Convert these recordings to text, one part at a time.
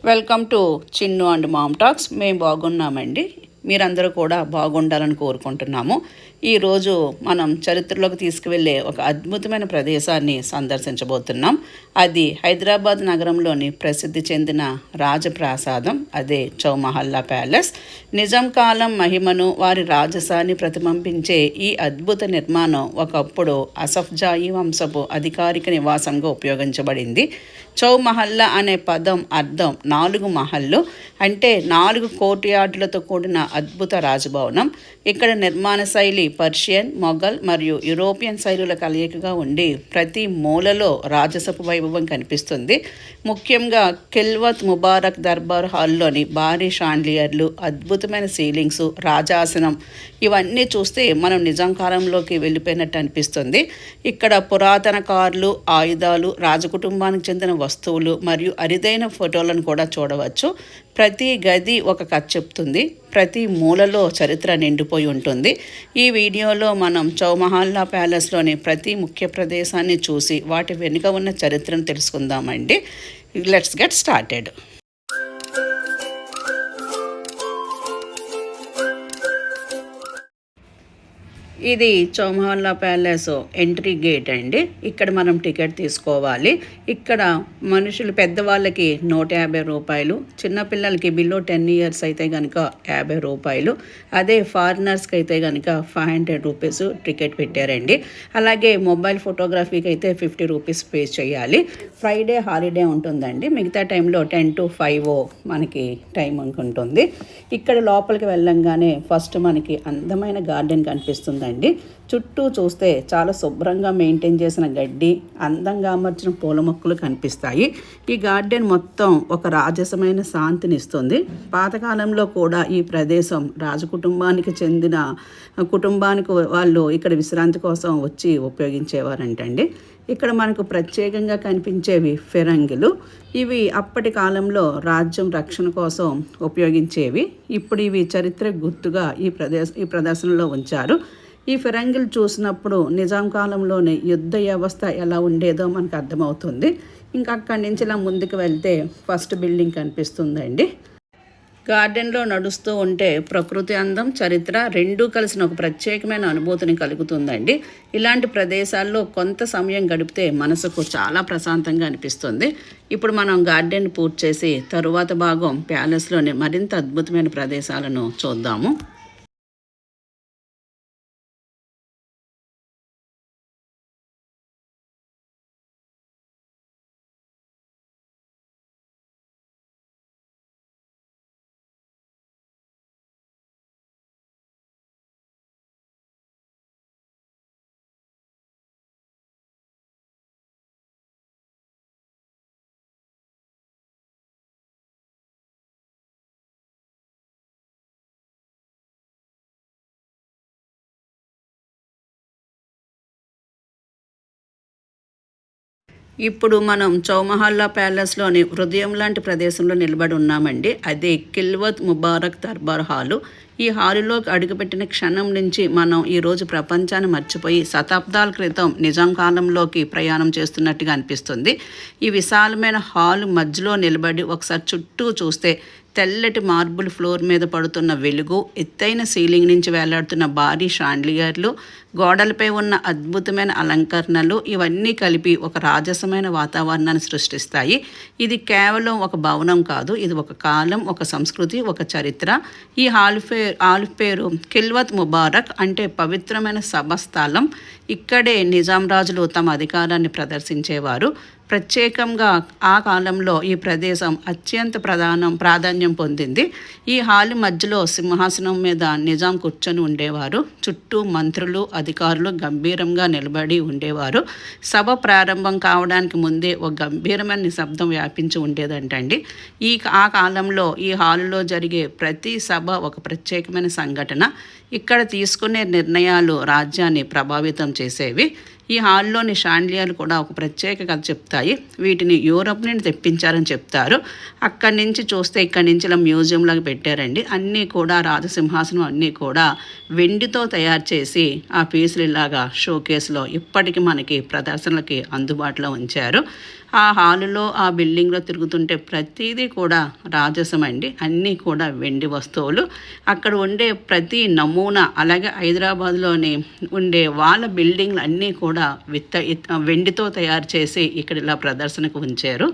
Welcome to Chinnu and mom talks. మేము బాగున్నామండి. మీరందరూ కూడా బాగుండాలని కోరుకుంటున్నాము. ఈరోజు మనం చరిత్రలోకి తీసుకువెళ్ళే ఒక అద్భుతమైన ప్రదేశాన్ని సందర్శించబోతున్నాం. అది హైదరాబాద్ నగరంలోని ప్రసిద్ధి చెందిన రాజప్రాసాదం, అదే చౌమహల్లా ప్యాలెస్. నిజాం కాలం మహిమను, వారి రాజసాన్ని ప్రతిబింబించే ఈ అద్భుత నిర్మాణం ఒకప్పుడు అసఫ్జాయి వంశపు అధికారిక నివాసంగా ఉపయోగించబడింది. చౌమహల్లా అనే పదం అర్థం 4 మహల్లు, అంటే 4 కోర్ట్యార్డులతో కూడిన అద్భుత రాజభవనం. ఇక్కడ నిర్మాణ శైలి పర్షియన్, మొఘల్ మరియు యూరోపియన్ శైలుల కలయికగా ఉండి ప్రతి మూలలో రాజసపు వైభవం కనిపిస్తుంది. ముఖ్యంగా ఖిల్వత్ ముబారక్ దర్బార్ హాల్లోని భారీ షాండ్లియర్లు, అద్భుతమైన సీలింగ్స్, రాజాసనం ఇవన్నీ చూస్తే మనం నిజాం కాలంలోకి వెళ్ళిపోయినట్టు అనిపిస్తుంది. ఇక్కడ పురాతన కార్లు, ఆయుధాలు, రాజకుటుంబానికి చెందిన వస్తువులు మరియు అరుదైన ఫోటోలను కూడా చూడవచ్చు. ప్రతి గది ఒక కథ చెప్తుంది, ప్రతి మూలలో చరిత్ర నిండిపోయి ఉంటుంది. ఈ వీడియోలో మనం చౌమహల్లా ప్యాలెస్లోని ప్రతి ముఖ్య ప్రదేశాన్ని చూసి వాటి వెనుక ఉన్న చరిత్రను తెలుసుకుందామండి. Let's get started. ఇది చౌమహల్లా ప్యాలెస్ ఎంట్రీ గేట్ అండి. ఇక్కడ మనం టికెట్ తీసుకోవాలి. ఇక్కడ మనుషులు పెద్దవాళ్ళకి 150 రూపాయలు, చిన్నపిల్లలకి బిలో 10 ఇయర్స్ అయితే కనుక 50 రూపాయలు, అదే ఫారినర్స్కి అయితే కనుక 500 రూపీస్ టికెట్ పెట్టారండి. అలాగే మొబైల్ ఫోటోగ్రఫీకి అయితే 50 రూపీస్ పే చేయాలి. ఫ్రైడే హాలిడే ఉంటుందండి, మిగతా టైంలో 10 to 5 మనకి టైం ఉంటుంది. ఇక్కడ లోపలికి వెళ్ళంగానే ఫస్ట్ మనకి అందమైన గార్డెన్ కనిపిస్తుందండి. చుట్టూ చూస్తే చాలా శుభ్రంగా మెయింటైన్ చేసిన గడ్డి, అందంగా అమర్చిన పూల మొక్కలు కనిపిస్తాయి. ఈ గార్డెన్ మొత్తం ఒక రాజసమైన శాంతిని ఇస్తుంది. పాతకాలంలో కూడా ఈ ప్రదేశం రాజకుటుంబానికి చెందిన కుటుంబానికి వాళ్ళు ఇక్కడ విశ్రాంతి కోసం వచ్చి ఉపయోగించేవారంటండి. ఇక్కడ మనకు ప్రత్యేకంగా కనిపించేవి ఫిరంగిలు. ఇవి అప్పటి కాలంలో రాజ్యం రక్షణ కోసం ఉపయోగించేవి. ఇప్పుడు ఇవి చరిత్ర గుర్తుగా ఈ ప్రదర్శనలో ఉంచారు. ఈ ఫిరంగిలు చూసినప్పుడు నిజాం కాలంలోనే యుద్ధ వ్యవస్థ ఎలా ఉండేదో మనకు అర్థమవుతుంది. ఇంకా అక్కడి నుంచి ఇలా ముందుకు వెళ్తే ఫస్ట్ బిల్డింగ్ కనిపిస్తుందండి. గార్డెన్లో నడుస్తూ ఉంటే ప్రకృతి అందం, చరిత్ర రెండూ కలిసిన ఒక ప్రత్యేకమైన అనుభూతిని కలుగుతుందండి. ఇలాంటి ప్రదేశాల్లో కొంత సమయం గడిపితే మనసుకు చాలా ప్రశాంతంగా అనిపిస్తుంది. ఇప్పుడు మనం గార్డెన్ పూర్తి చేసి తరువాత భాగం ప్యాలెస్లోని మరింత అద్భుతమైన ప్రదేశాలను చూద్దాము. ఇప్పుడు మనం చౌమహల్లా ప్యాలెస్లోని హృదయం లాంటి ప్రదేశంలో నిలబడి ఉన్నామండి. అదే ఖిల్వత్ ముబారక్ దర్బార్ హాలు. ఈ హాలులోకి అడుగుపెట్టిన క్షణం నుంచి మనం ఈరోజు ప్రపంచాన్ని మర్చిపోయి శతాబ్దాల క్రితం నిజాం కాలంలోకి ప్రయాణం చేస్తున్నట్టుగా అనిపిస్తుంది. ఈ విశాలమైన హాలు మధ్యలో నిలబడి ఒకసారి చుట్టూ చూస్తే తెల్లటి మార్బుల్ ఫ్లోర్ మీద పడుతున్న వెలుగు, ఎత్తైన సీలింగ్ నుంచి వేలాడుతున్న భారీ షాండ్లియర్లు, గోడలపై ఉన్న అద్భుతమైన అలంకరణలు ఇవన్నీ కలిపి ఒక రాజసమైన వాతావరణాన్ని సృష్టిస్తాయి. ఇది కేవలం ఒక భవనం కాదు, ఇది ఒక కాలం, ఒక సంస్కృతి, ఒక చరిత్ర. ఈ హాల్ పేరు ఖిల్వత్ ముబారక్, అంటే పవిత్రమైన సభస్థలం. ఇక్కడే నిజాం రాజులు తమ అధికారాన్ని ప్రదర్శించేవారు. ప్రత్యేకంగా ఆ కాలంలో ఈ ప్రదేశం అత్యంత ప్రాధాన్యం పొందింది. ఈ హాలు మధ్యలో సింహాసనం మీద నిజాం కూర్చొని ఉండేవారు. చుట్టూ మంత్రులు, అధికారులు గంభీరంగా నిలబడి ఉండేవారు. సభ ప్రారంభం కావడానికి ముందే ఒక గంభీరమైన నిశ్శబ్దం వ్యాపించి ఉండేదంటండి. ఆ కాలంలో ఈ హాలులో జరిగే ప్రతి సభ ఒక ప్రత్యేకమైన సంఘటన. ఇక్కడ తీసుకునే నిర్ణయాలు రాజ్యాన్ని ప్రభావితం చేసేవి. ఈ హాల్లోని షాండ్లియర్లు కూడా ఒక ప్రత్యేక కథ చెప్తాయి. వీటిని యూరప్ నుండి తెప్పించారని చెప్తారు. అక్కడి నుంచి చూస్తే ఇక్కడి నుంచి ఇలా మ్యూజియం లాగా పెట్టారండి. అన్నీ కూడా రాజసింహాసనం అన్నీ కూడా వెండితో తయారు చేసి ఆ పీసులు ఇలాగా షోకేస్లో ఇప్పటికీ మనకి ప్రదర్శనలకి అందుబాటులో ఉంచారు. ఆ హాలులో ఆ బిల్డింగ్లో తిరుగుతుంటే ప్రతిదీ కూడా రాజసం అండి. అన్నీ కూడా వెండి వస్తువులు. అక్కడ ఉండే ప్రతి నమూనా, అలాగే హైదరాబాద్లోని ఉండే వాళ్ళ బిల్డింగ్లు అన్నీ కూడా వెండితో తయారు చేసి ఇక్కడ ఇలా ప్రదర్శనకు ఉంచారు.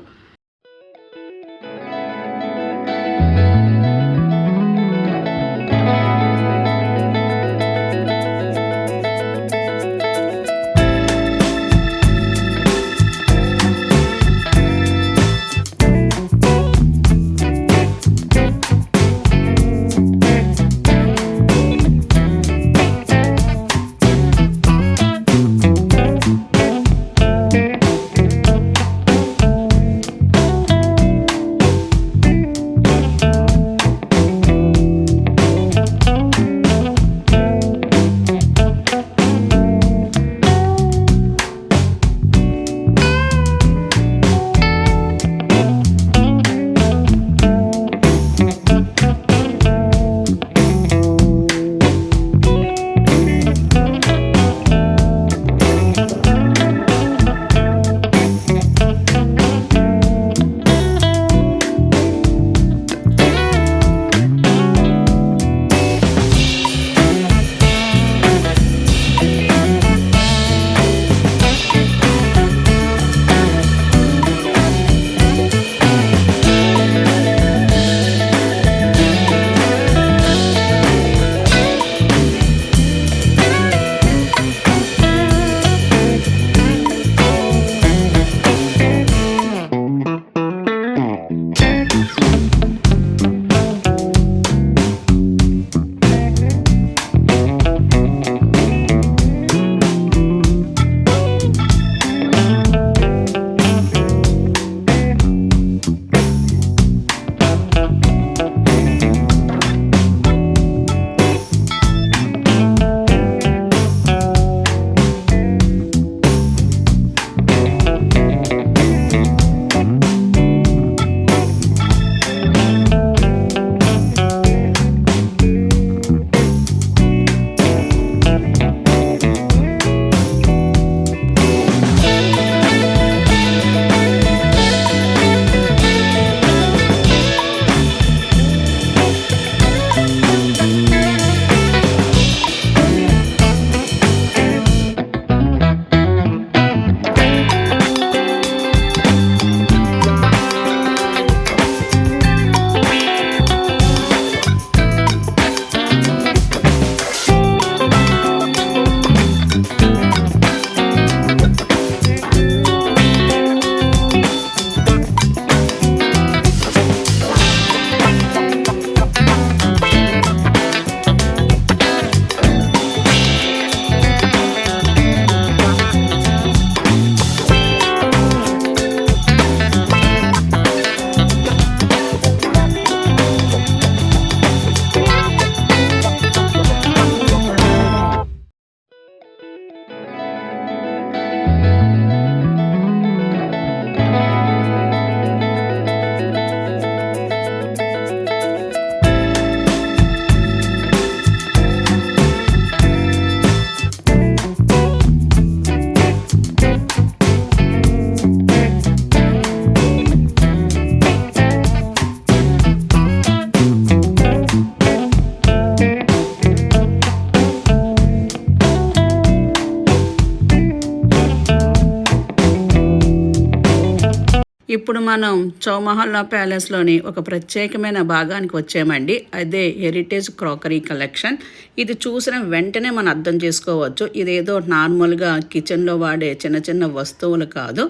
ఇప్పుడు మనం చౌమహల్లా ప్యాలెస్లోని ఒక ప్రత్యేకమైన భాగానికి వచ్చామండి. అదే హెరిటేజ్ క్రాకరీ కలెక్షన్. ఇది చూసిన వెంటనే మనం అర్థం చేసుకోవచ్చు, ఇదేదో నార్మల్గా కిచెన్లో వాడే చిన్న చిన్న వస్తువులు కాదు.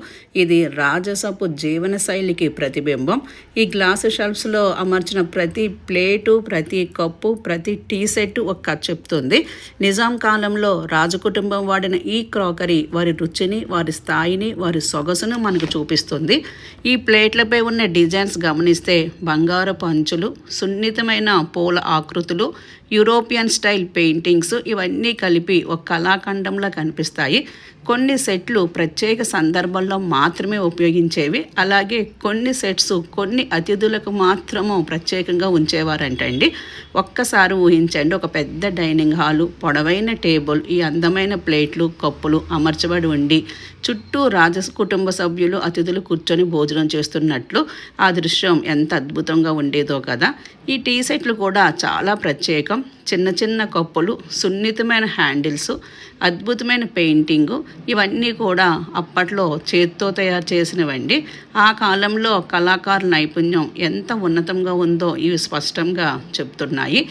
ఇది రాజసపు జీవన శైలికి ప్రతిబింబం. ఈ గ్లాస్ షెల్ఫ్స్లో అమర్చిన ప్రతి ప్లేటు, ప్రతి కప్పు, ప్రతి టీ సెట్ ఒక కథ చెప్తుంది. నిజాం కాలంలో రాజకుటుంబం వాడిన ఈ క్రాకరీ వారి రుచిని, వారి స్థాయిని, వారి సొగసును మనకు చూపిస్తుంది. ఈ ప్లేట్లపై ఉన్న డిజైన్స్ గమనిస్తే బంగారపు అంచులు, సున్నితమైన పూల ఆకృతులు, యూరోపియన్ స్టైల్ పెయింటింగ్స్ ఇవన్నీ కలిపి ఒక కళాఖండంలా కనిపిస్తాయి. కొన్ని సెట్లు ప్రత్యేక సందర్భంలో మాత్రమే ఉపయోగించేవి, అలాగే కొన్ని సెట్స్ కొన్ని అతిథులకు మాత్రము ప్రత్యేకంగా ఉంచేవారంటండి. ఒక్కసారి ఊహించండి, ఒక పెద్ద డైనింగ్ హాలు, పొడవైన టేబుల్, ఈ అందమైన ప్లేట్లు కప్పులు అమర్చబడి ఉండి చుట్టూ కుటుంబ సభ్యులు అతిథులు కూర్చొని భోజనం చేస్తున్నట్లు ఆ దృశ్యం ఎంత అద్భుతంగా ఉండేదో కదా. ఈ టీ సెట్లు కూడా చాలా ప్రత్యేకం. చిన్న చిన్న కప్పులు, సున్నితమైన హ్యాండిల్స్, అద్భుతమైన పెయింటింగు, ఇవన్నీ కూడా అప్పట్లో చేత్తో తయారు చేసినవండి. ఆ కాలంలో కళాకారుల నైపుణ్యం ఎంత ఉన్నతంగా ఉందో ఇవి స్పష్టంగా చెప్తున్నాయి.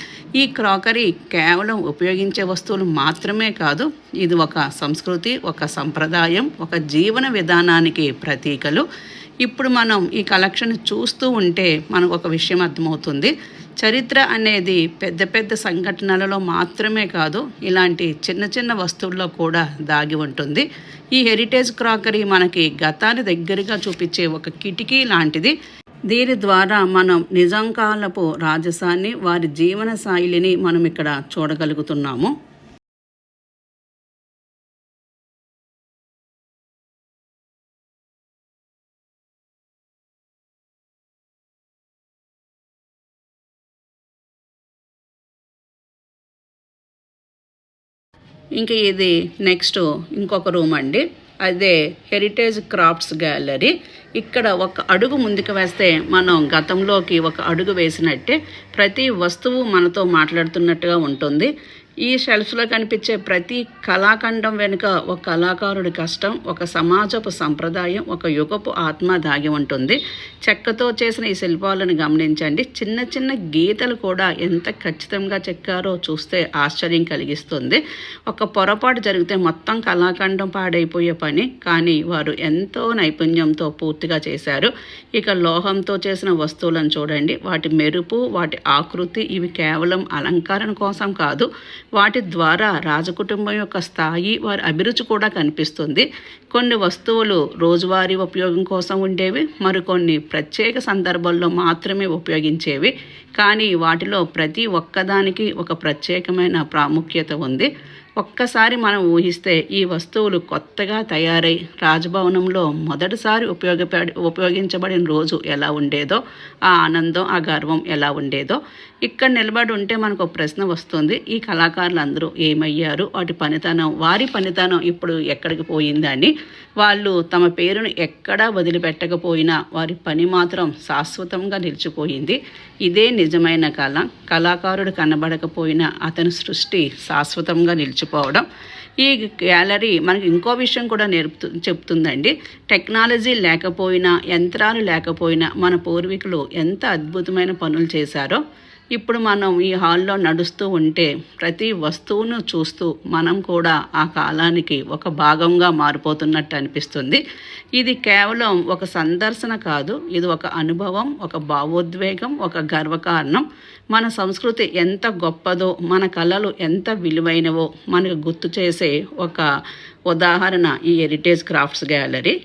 ఈ క్రాకరీ కేవలం ఉపయోగించే వస్తువులు మాత్రమే కాదు, ఇది ఒక సంస్కృతి, ఒక సంప్రదాయం, ఒక జీవన విధానానికి ప్రతీకలు. ఇప్పుడు మనం ఈ కలెక్షన్ చూస్తూ ఉంటే మనకు ఒక విషయం అర్థమవుతుంది. చరిత్ర అనేది పెద్ద పెద్ద సంఘటనలలో మాత్రమే కాదు, ఇలాంటి చిన్న చిన్న వస్తువుల్లో కూడా దాగి ఉంటుంది. ఈ హెరిటేజ్ క్రాకరీ మనకి గతాన్ని దగ్గరగా చూపించే ఒక కిటికీ లాంటిది. దీని ద్వారా మనం నిజాం కాలపు రాజసాన్ని, వారి జీవన శైలిని మనం ఇక్కడ చూడగలుగుతున్నాము. ఇంక ఇది నెక్స్ట్ ఇంకొక రూమ్ అండి. అదే హెరిటేజ్ క్రాఫ్ట్స్ గ్యాలరీ. ఇక్కడ ఒక అడుగు ముందుకు వేస్తే మనం గతంలోకి ఒక అడుగు వేసినట్టే ప్రతి వస్తువు మనతో మాట్లాడుతున్నట్టుగా ఉంటుంది. ఈ షెల్ఫ్లో కనిపించే ప్రతి కళాఖండం వెనుక ఒక కళాకారుడి కష్టం, ఒక సమాజపు సంప్రదాయం, ఒక యుగపు ఆత్మ దాగి ఉంటుంది. చెక్కతో చేసిన ఈ శిల్పాలను గమనించండి. చిన్న చిన్న గీతలు కూడా ఎంత ఖచ్చితంగా చెక్కారో చూస్తే ఆశ్చర్యం కలిగిస్తుంది. ఒక పొరపాటు జరిగితే మొత్తం కళాఖండం పాడైపోయే పని, కానీ వారు ఎంతో నైపుణ్యంతో పూర్తిగా చేశారు. ఇక లోహంతో చేసిన వస్తువులను చూడండి. వాటి మెరుపు, వాటి ఆకృతి, ఇవి కేవలం అలంకరణ కోసం కాదు, వాటి ద్వారా రాజకుటుంబం యొక్క స్థాయి, వారి అభిరుచి కూడా కనిపిస్తుంది. కొన్ని వస్తువులు రోజువారీ ఉపయోగం కోసం ఉండేవి, మరికొన్ని ప్రత్యేక సందర్భాల్లో మాత్రమే ఉపయోగించేవి. కానీ వాటిలో ప్రతి ఒక్కదానికి ఒక ప్రత్యేకమైన ప్రాముఖ్యత ఉంది. ఒక్కసారి మనం ఊహిస్తే ఈ వస్తువులు కొత్తగా తయారై రాజభవనంలో మొదటిసారి ఉపయోగించబడిన రోజు ఎలా ఉండేదో, ఆ ఆనందం, ఆ గర్వం ఎలా ఉండేదో. ఇక్కడ నిలబడి ఉంటే మనకు ఒక ప్రశ్న వస్తుంది, ఈ కళాకారులు అందరూ ఏమయ్యారు, వారి పనితనం ఇప్పుడు ఎక్కడికి పోయిందని. వాళ్ళు తమ పేరును ఎక్కడా వదిలిపెట్టకపోయినా వారి పని మాత్రం శాశ్వతంగా నిలిచిపోయింది. ఇదే నిజమైన కళ. కళాకారుడు కనబడకపోయినా అతని సృష్టి శాశ్వతంగా నిలిచిపోవడం. ఈ గ్యాలరీ మనకి ఇంకో విషయం కూడా చెప్తుందండి. టెక్నాలజీ లేకపోయినా, యంత్రాలు లేకపోయినా మన పూర్వీకులు ఎంత అద్భుతమైన పనులు చేశారో. ఇప్పుడు మనం ఈ హాల్లో నడుస్తూ ఉంటే ప్రతి వస్తువును చూస్తూ మనం కూడా ఆ కాలానికి ఒక భాగంగా మారిపోతున్నట్టు అనిపిస్తుంది. ఇది కేవలం ఒక సందర్శన కాదు, ఇది ఒక అనుభవం, ఒక భావోద్వేగం, ఒక గర్వకారణం. మన సంస్కృతి ఎంత గొప్పదో, మన కళలు ఎంత విలువైనవో మనకు గుర్తు చేసే ఒక ఉదాహరణ ఈ హెరిటేజ్ క్రాఫ్ట్స్ గ్యాలరీ.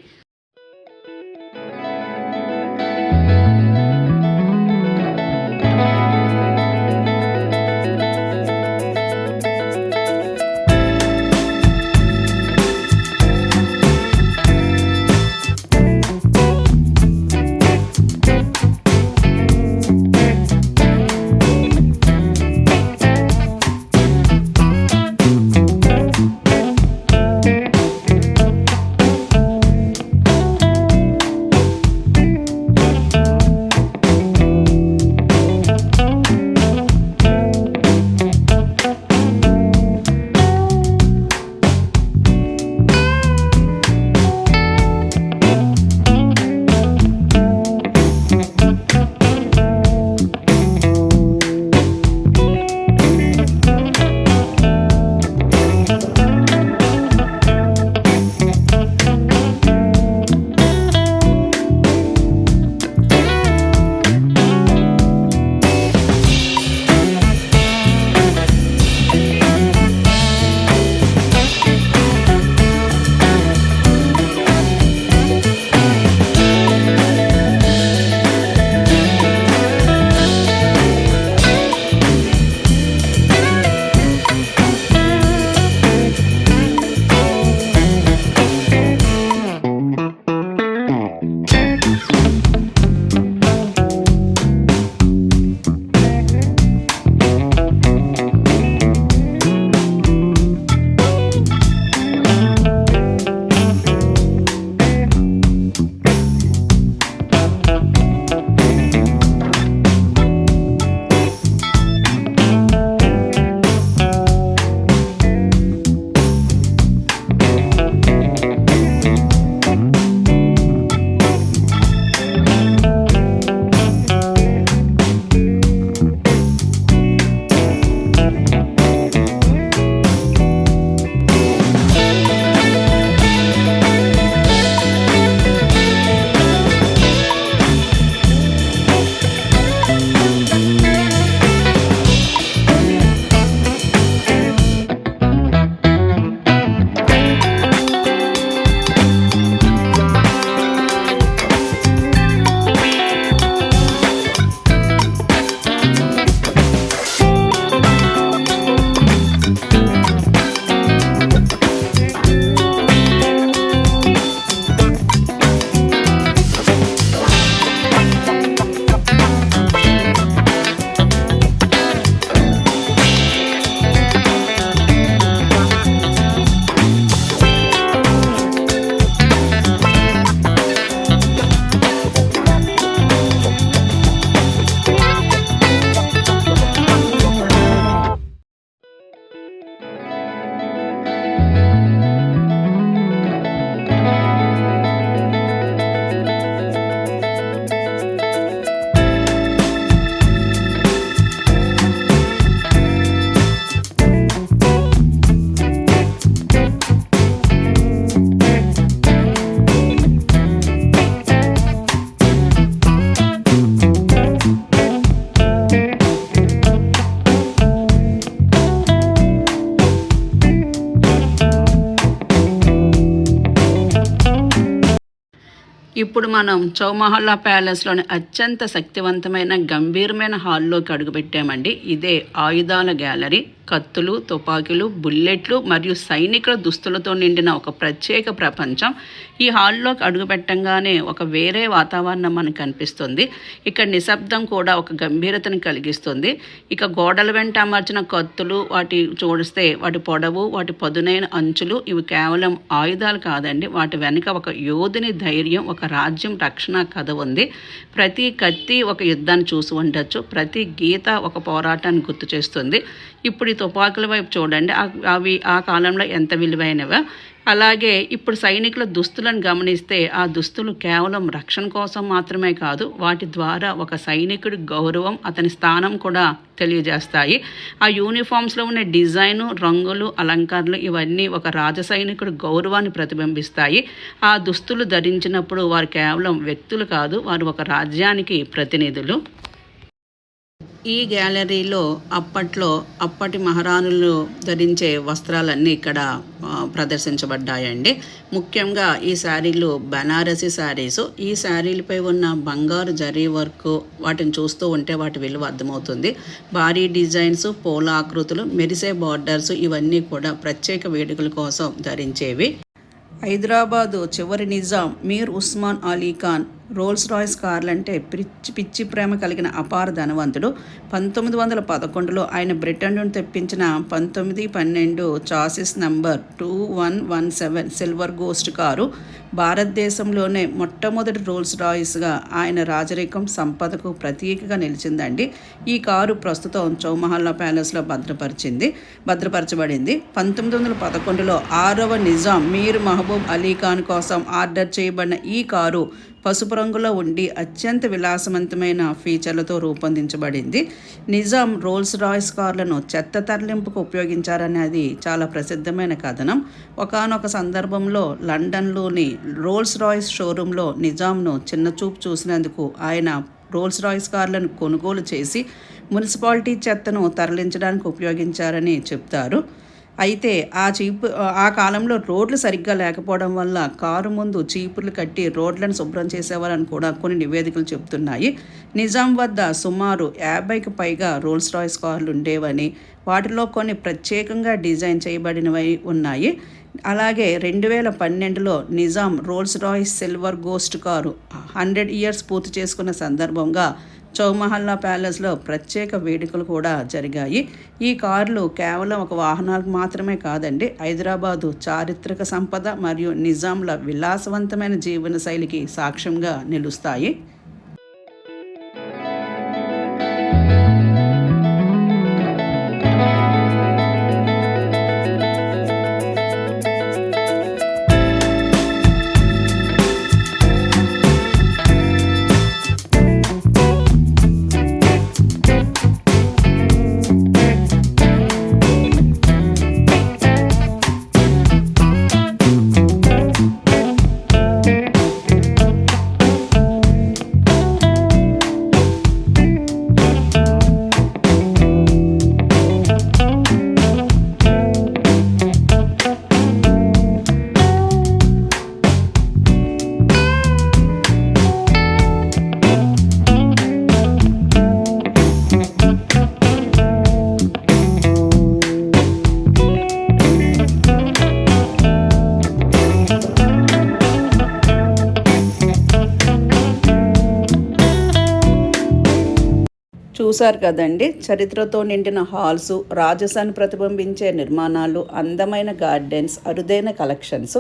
ఇప్పుడు మనం చౌమహల్లా ప్యాలెస్లోని అత్యంత శక్తివంతమైన గంభీరమైన హాల్లోకి అడుగుపెట్టామండి. ఇదే ఆయుధాల గ్యాలరీ. కత్తులు, తుపాకీలు, బుల్లెట్లు మరియు సైనికుల దుస్తులతో నిండిన ఒక ప్రత్యేక ప్రపంచం. ఈ హాల్లోకి అడుగుపెట్టంగానే ఒక వేరే వాతావరణం మనకు కనిపిస్తుంది. ఇక్కడ నిశ్శబ్దం కూడా ఒక గంభీరతను కలిగిస్తుంది. ఇక గోడల వెంట అమర్చిన కత్తులు, వాటి చూస్తే వాటి పొడవు, వాటి పదునైన అంచులు ఇవి కేవలం ఆయుధాలు కాదండి. వాటి వెనుక ఒక యోధుని ధైర్యం, ఒక రాజ్యం రక్షణ కథ ఉంది. ప్రతి కత్తి ఒక యుద్ధాన్ని చూసి ఉండొచ్చు. ప్రతి గీత ఒక పోరాటాన్ని గుర్తు చేస్తుంది. ఇప్పుడు ఈ తుపాకుల వైపు చూడండి, అవి ఆ కాలంలో ఎంత విలువైనవో. అలాగే ఇప్పుడు సైనికుల దుస్తులను గమనిస్తే ఆ దుస్తులు కేవలం రక్షణ కోసం మాత్రమే కాదు, వాటి ద్వారా ఒక సైనికుడి గౌరవం, అతని స్థానం కూడా తెలియజేస్తాయి. ఆ యూనిఫామ్స్లో ఉన్న డిజైను, రంగులు, అలంకారాలు ఇవన్నీ ఒక రాజ సైనికుడి గౌరవాన్ని ప్రతిబింబిస్తాయి. ఆ దుస్తులు ధరించినప్పుడు వారు కేవలం వ్యక్తులు కాదు, వారు ఒక రాజ్యానికి ప్రతినిధులు. ఈ గ్యాలరీలో అప్పటి మహారాణులు ధరించే వస్త్రాలన్నీ ఇక్కడ ప్రదర్శించబడ్డాయండి. ముఖ్యంగా ఈ శారీలు బనారసి శారీస్. ఈ శారీలపై ఉన్న బంగారు జరీ వర్క్, వాటిని చూస్తూ ఉంటే వాటి విలువ అర్థమవుతుంది. భారీ డిజైన్స్, పూల ఆకృతులు, మెరిసే బార్డర్స్ ఇవన్నీ కూడా ప్రత్యేక వేడుకల కోసం ధరించేవి. హైదరాబాదు చివరి నిజాం మీర్ ఉస్మాన్ అలీ ఖాన్ రోల్స్ రాయ్స్ కార్లంటే పిచ్చి ప్రేమ కలిగిన అపార ధనవంతుడు. 1911లో ఆయన బ్రిటన్ నుండి తెప్పించిన 1912 chassis number 2117 silver Ghost car భారతదేశంలోనే మొట్టమొదటి రోల్స్ రాయ్స్గా ఆయన రాజరికం, సంపదకు ప్రతీకగా నిలిచిందండి. ఈ కారు ప్రస్తుతం చౌమహల్లా ప్యాలెస్లో భద్రపరచబడింది. 1911లో 6వ నిజాం మీర్ మహబూబ్ అలీ ఖాన్ కోసం ఆర్డర్ చేయబడిన ఈ కారు పసుపు రంగులో ఉండి అత్యంత విలాసవంతమైన ఫీచర్లతో రూపొందించబడింది. నిజాం రోల్స్ రాయ్స్ కార్లను చెత్త తరలింపుకు ఉపయోగించారనేది చాలా ప్రసిద్ధమైన కథనం. ఒకానొక సందర్భంలో లండన్లోని రోల్స్ రాయ్స్ షోరూంలో నిజాంను చిన్నచూపు చూసినందుకు ఆయన రోల్స్ రాయ్స్ కార్లను కొనుగోలు చేసి మున్సిపాలిటీ చెత్తను తరలించడానికి ఉపయోగించారని చెప్తారు. అయితే ఆ కాలంలో రోడ్లు సరిగ్గా లేకపోవడం వల్ల కారు ముందు చీపుర్లు కట్టి రోడ్లను శుభ్రం చేసేవారని కూడా కొన్ని నివేదికలు చెబుతున్నాయి. నిజాం వద్ద సుమారు 50కి పైగా రోల్స్ రాయ్స్ కార్లు ఉండేవని, వాటిలో కొన్ని ప్రత్యేకంగా డిజైన్ చేయబడినవి ఉన్నాయి. అలాగే 2012లో Nizam Rolls Royce Silver Ghost car 100 years పూర్తి చేసుకున్న సందర్భంగా చౌమహల్లా ప్యాలెస్లో ప్రత్యేక వేడుకలు కూడా జరిగాయి. ఈ కార్లు కేవలం ఒక వాహనాలకు మాత్రమే కాదండి, హైదరాబాదు చారిత్రక సంపద మరియు నిజాంల విలాసవంతమైన జీవన శైలికి సాక్ష్యంగా నిలుస్తాయి. చూశారు కదండి, చరిత్రతో నిండిన హాల్స్, రాజసాన్ని ప్రతిబింబించే నిర్మాణాలు, అందమైన గార్డెన్స్, అరుదైన కలెక్షన్స్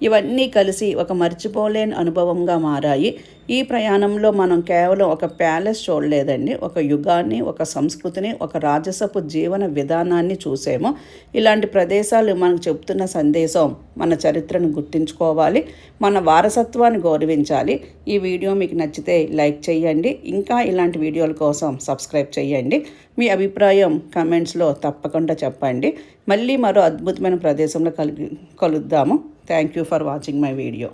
ఇవన్నీ కలిసి ఒక మర్చిపోలేని అనుభవంగా మారాయి. ఈ ప్రయాణంలో మనం కేవలం ఒక ప్యాలెస్ చూడలేదండి, ఒక యుగాన్ని, ఒక సంస్కృతిని, ఒక రాజసపు జీవన విధానాన్ని చూసాము. ఇలాంటి ప్రదేశాలు మనకు చెప్తున్న సందేశం మన చరిత్రను గుర్తుంచుకోవాలి, మన వారసత్వాన్ని గౌరవించాలి. ఈ వీడియో మీకు నచ్చితే లైక్ చేయండి, ఇంకా ఇలాంటి వీడియోల కోసం సబ్స్క్రైబ్ చేయండి. మీ అభిప్రాయం కమెంట్స్లో తప్పకుండా చెప్పండి. మళ్ళీ మరో అద్భుతమైన ప్రదేశంలో కలుద్దాము. Thank you for watching my video.